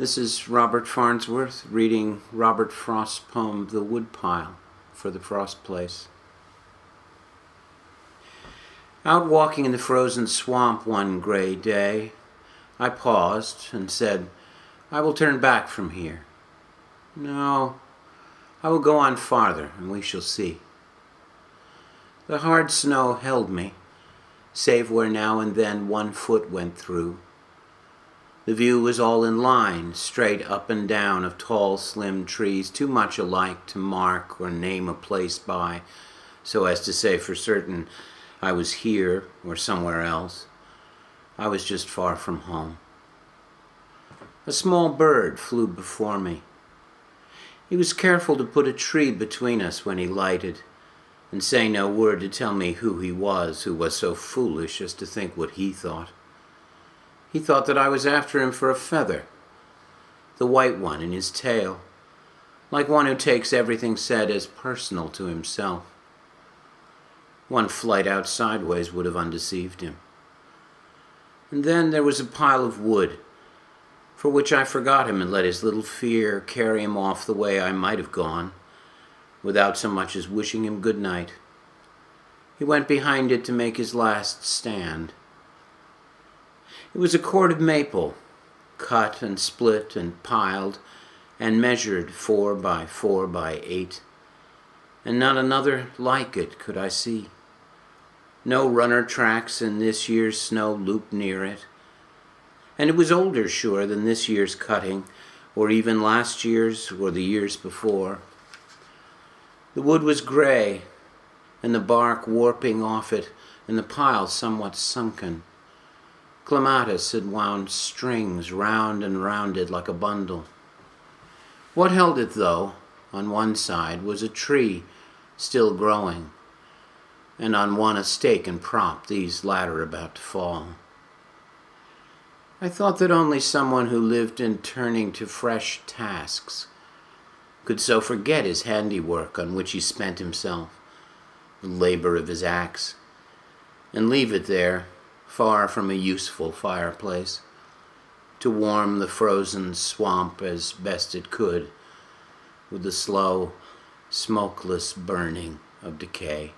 This is Robert Farnsworth reading Robert Frost's poem, The Woodpile, for the Frost Place. Out walking in the frozen swamp one gray day, I paused and said, I will turn back from here. No, I will go on farther, and we shall see. The hard snow held me, save where now and then one foot went through. The view was all in line, straight up and down of tall, slim trees, too much alike to mark or name a place by, so as to say for certain I was here or somewhere else. I was just far from home. A small bird flew before me. He was careful to put a tree between us when he lighted, and say no word to tell me who was so foolish as to think what he thought. He thought that I was after him for a feather, the white one in his tail, like one who takes everything said as personal to himself. One flight out sideways would have undeceived him. And then there was a pile of wood, for which I forgot him and let his little fear carry him off the way I might have gone, without so much as wishing him good night. He went behind it to make his last stand. It was a cord of maple, cut and split and piled and measured 4 by 4 by 8, and not another like it could I see. No runner tracks in this year's snow looped near it, and it was older, sure, than this year's cutting, or even last year's or the years before. The wood was gray, and the bark warping off it, and the pile somewhat sunken. Clematis had wound strings round and round it like a bundle. What held it, though, on one side was a tree still growing, and on one a stake and prop, these latter about to fall. I thought that only someone who lived in turning to fresh tasks could so forget his handiwork on which he spent himself, the labor of his axe, and leave it there, far from a useful fireplace, to warm the frozen swamp as best it could, with the slow, smokeless burning of decay.